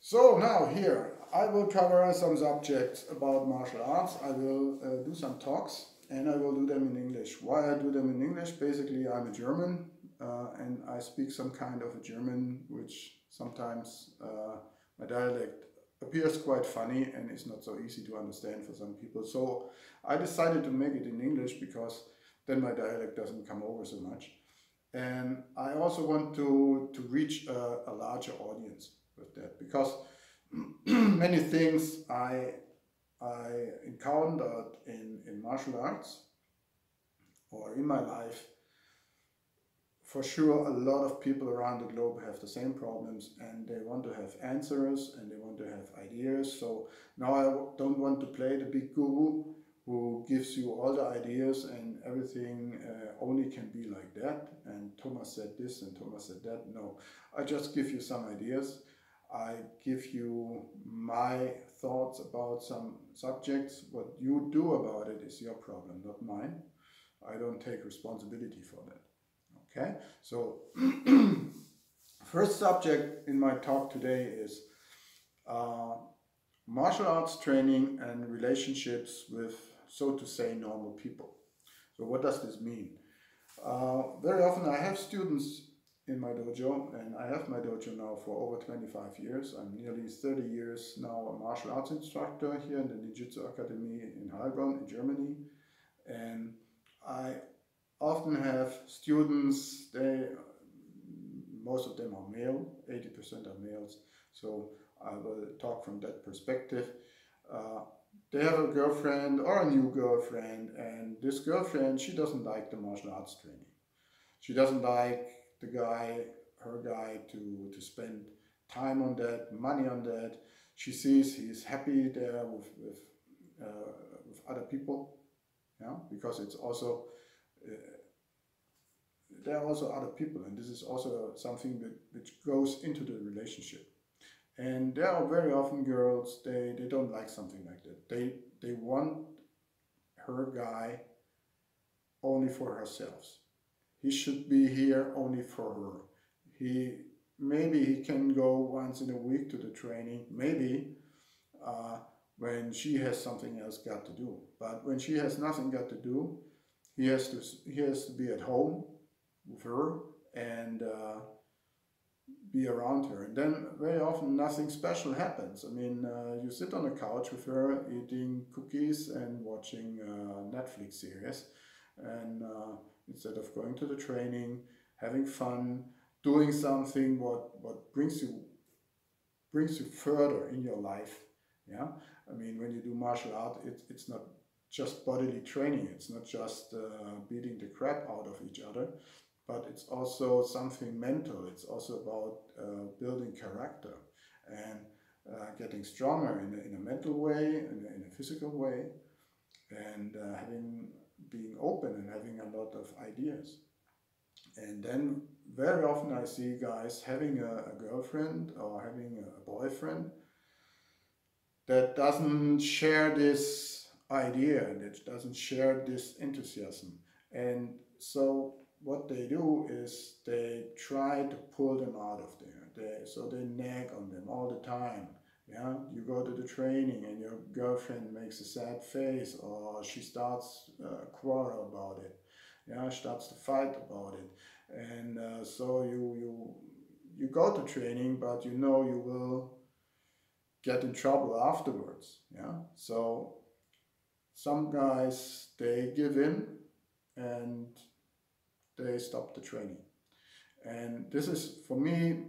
So now here, I will cover some subjects about martial arts. I will do some talks and I will do them in English. Why I do them in English? Basically, I'm a German and I speak some kind of a German, which sometimes my dialect appears quite funny and is not so easy to understand for some people. So I decided to make it in English because then my dialect doesn't come over so much. And I also want to reach a larger audience with that, because many things I encountered in martial arts or in my life, for sure a lot of people around the globe have the same problems and they want to have answers and they want to have ideas. So now I don't want to play the big guru who gives you all the ideas and everything only can be like that, and Thomas said this and Thomas said that. No, I just give you some ideas. I give you my thoughts about some subjects. What you do about it is your problem, not mine. I don't take responsibility for that. Okay, so first subject in my talk today is martial arts training and relationships with, so to say, normal people. So what does this mean? Very often I have students in my dojo, and I have my dojo now for over 25 years. I'm nearly 30 years now a martial arts instructor here in the Ninjutsu-Akademie in Heilbronn in Germany. And I often have students, most of them are male, 80% are males, so I will talk from that perspective. They have a girlfriend or a new girlfriend, and this girlfriend, she doesn't like the martial arts training. She doesn't like her guy to spend time on that, money on that. She sees he's happy there with other people, yeah, because it's also there are also other people, and this is also something which goes into the relationship. And there are very often girls, they don't like something like that. They want her guy only for herself. He should be here only for her. Maybe he can go once in a week to the training, maybe when she has something else got to do. But when she has nothing got to do, he has to be at home with her and be around her. And then very often nothing special happens. I mean, you sit on the couch with her eating cookies and watching Netflix series, and instead of going to the training, having fun, doing something what brings you further in your life. Yeah, I mean, when you do martial art, it's not just bodily training, it's not just beating the crap out of each other, but it's also something mental. It's also about building character and getting stronger in a mental way, in a physical way, and being open and having a lot of ideas. And then very often I see guys having a girlfriend or having a boyfriend that doesn't share this idea, that doesn't share this enthusiasm. And so what they do is they try to pull them out of there. So they nag on them all the time. Yeah, you go to the training and your girlfriend makes a sad face, or she starts a quarrel about it. Yeah, starts to fight about it. And so you go to training, but you know you will get in trouble afterwards. Yeah, so some guys, they give in and they stop the training. And this is, for me,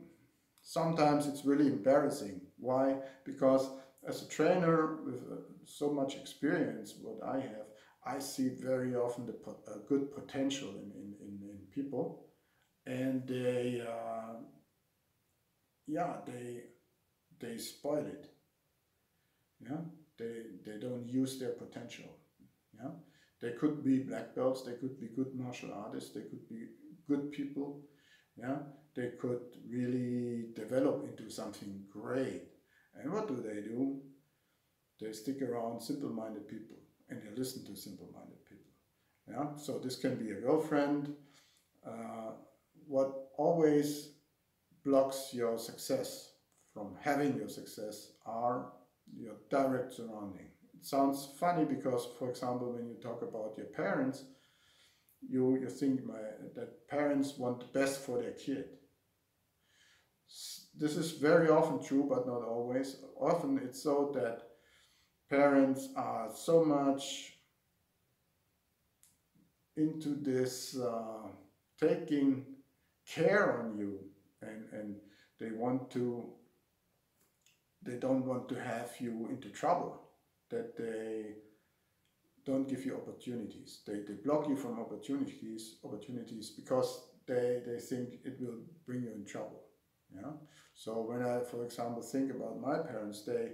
sometimes it's really embarrassing. Why? Because as a trainer with so much experience, what I have, I see very often the good potential in people, and they spoil it. Yeah, they don't use their potential. Yeah, they could be black belts, they could be good martial artists, they could be good people. Yeah, they could really develop into something great. And what do? They stick around simple-minded people and they listen to simple-minded people. Yeah, so this can be a girlfriend. What always blocks your success from having your success are your direct surrounding. It sounds funny because, for example, when you talk about your parents, you think that parents want the best for their kid. This is very often true, but not always. Often it's so that parents are so much into this taking care on you, and they don't want to have you into trouble, that they don't give you opportunities. They block you from opportunities because they think it will bring you in trouble. Yeah. So when I, for example, think about my parents, they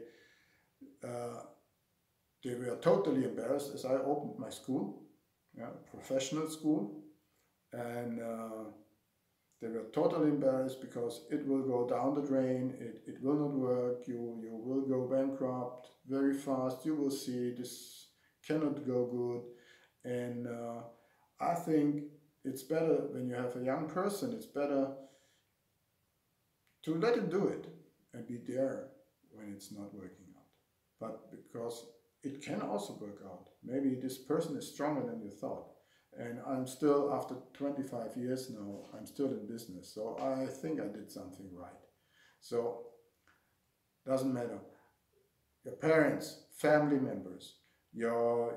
were totally embarrassed as I opened my school, yeah, professional school, and they were totally embarrassed because it will go down the drain, it will not work, you will go bankrupt very fast, you will see this cannot go good. And I think it's better when you have a young person, it's better to let him do it and be there when it's not working out. But because it can also work out. Maybe this person is stronger than you thought. And I'm still, after 25 years now, I'm still in business. So I think I did something right. So, doesn't matter. Your parents, family members, your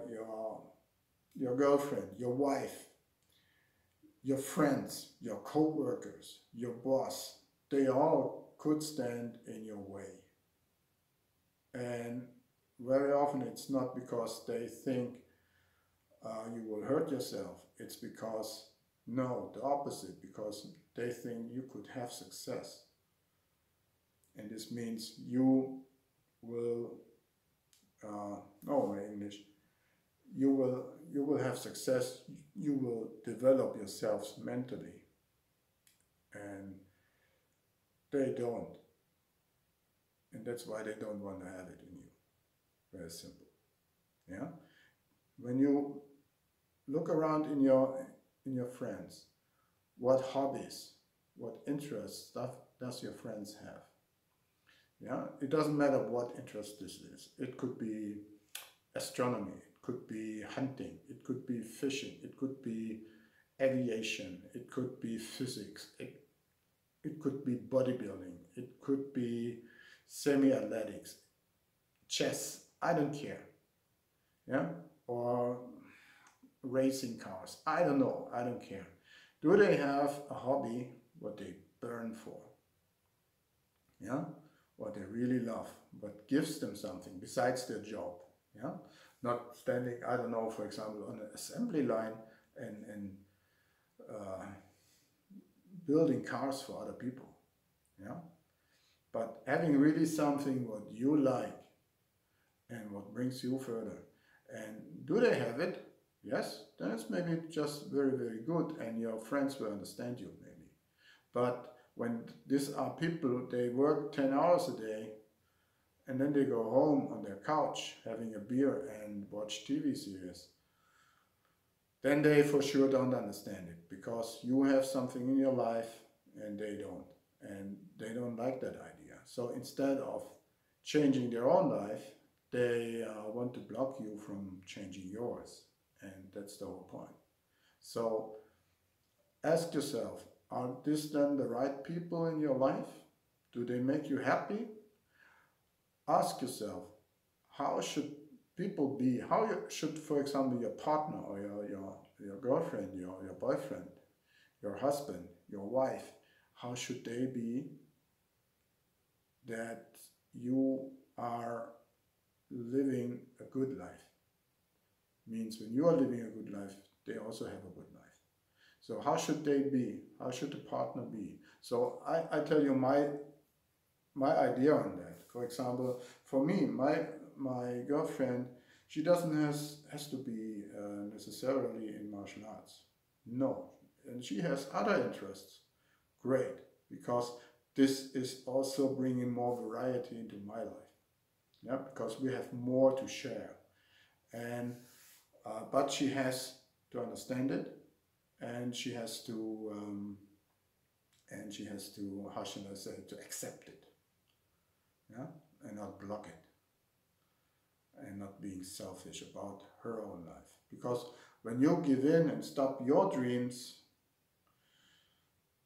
girlfriend, your wife, your friends, your co-workers, your boss, they all could stand in your way. And very often it's not because they think you will hurt yourself. It's because, no, the opposite, because they think you could have success. And this means you will, no, my English, you will have success, you will develop yourselves mentally. And they don't. And that's why they don't want to have it in you. Very simple. Yeah? When you look around in your friends, what hobbies, what interests stuff does your friends have? Yeah? It doesn't matter what interest this is. It could be astronomy, it could be hunting, it could be fishing, it could be aviation, it could be physics, it could be bodybuilding, it could be semi-athletics, chess, I don't care. Yeah? Or racing cars, I don't know, I don't care. Do they have a hobby what they burn for? Yeah? What they really love, what gives them something besides their job? Yeah? Not standing, I don't know, for example, on an assembly line and building cars for other people. Yeah? But having really something what you like and what brings you further. And do they have it? Yes, then it's maybe just very, very good and your friends will understand you maybe. But when these are people, they work 10 hours a day and then they go home on their couch having a beer and watch TV series, then they for sure don't understand it because you have something in your life and they don't. And they don't like that idea. So instead of changing their own life, they want to block you from changing yours. And that's the whole point. So ask yourself, are these then the right people in your life? Do they make you happy? Ask yourself, how should people be? How should, for example, your partner or your girlfriend, your boyfriend, your husband, your wife, how should they be that you are living a good life? Means when you are living a good life, they also have a good life. So how should they be? How should the partner be? So I tell you my idea on that. For example, for me, my girlfriend, she doesn't has to be necessarily in martial arts. No, and she has other interests. Great, because this is also bringing more variety into my life. Yeah, because we have more to share, and but she has to understand it, and she has to how should I say, to accept it. not block it and not being selfish about her own life. Because when you give in and stop your dreams,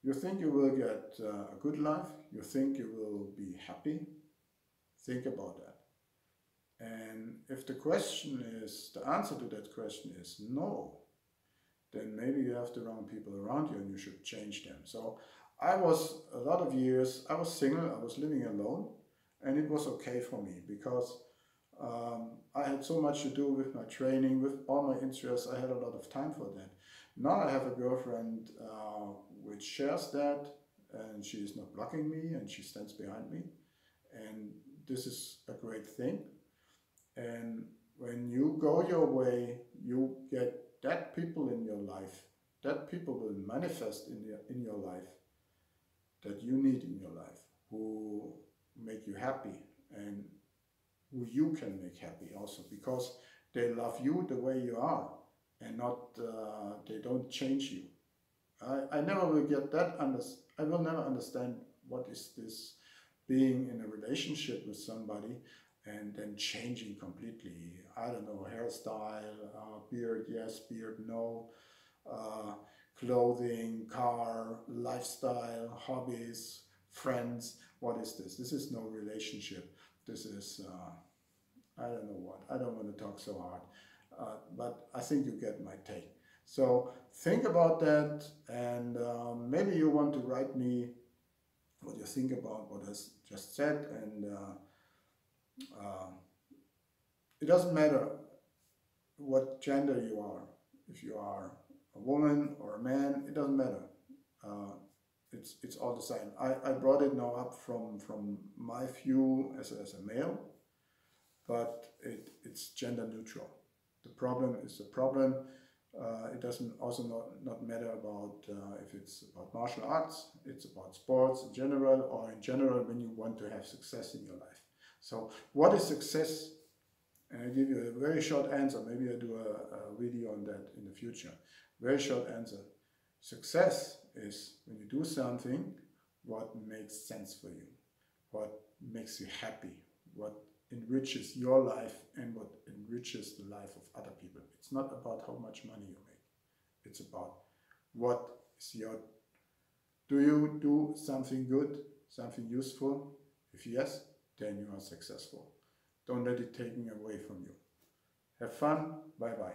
you think you will get a good life, you think you will be happy. Think about that. And if the answer to that question is no, then maybe you have the wrong people around you and you should change them. So I was a lot of years, I was single, I was living alone, and it was okay for me because I had so much to do with my training, with all my interests. I had a lot of time for that. Now I have a girlfriend which shares that, and she is not blocking me and she stands behind me. And this is a great thing. And when you go your way, you get that people in your life, that people will manifest in your life that you need in your life, who make you happy and who you can make happy also, because they love you the way you are and not, they don't change you. I never will get that, I will never understand what is this being in a relationship with somebody and then changing completely. I don't know, hairstyle, beard yes, beard no, clothing, car, lifestyle, hobbies, friends. What is this? This is no relationship. This is, I don't know what. I don't want to talk so hard, but I think you get my take. So think about that, and maybe you want to write me what you think about what I just said, and it doesn't matter what gender you are. If you are a woman or a man, it doesn't matter. It's all the same. I brought it now up from my view as a male, but it's gender neutral. The problem is the problem. It doesn't also not matter about if it's about martial arts, it's about sports in general, or in general when you want to have success in your life. So what is success? And I give you a very short answer. Maybe I do a video on that in the future. Very short answer. Success is when you do something what makes sense for you, what makes you happy, what enriches your life and what enriches the life of other people. It's not about how much money you make. It's about what is your, do you do something good, something useful? If yes, then you are successful. Don't let it taken away from you. Have fun. Bye bye.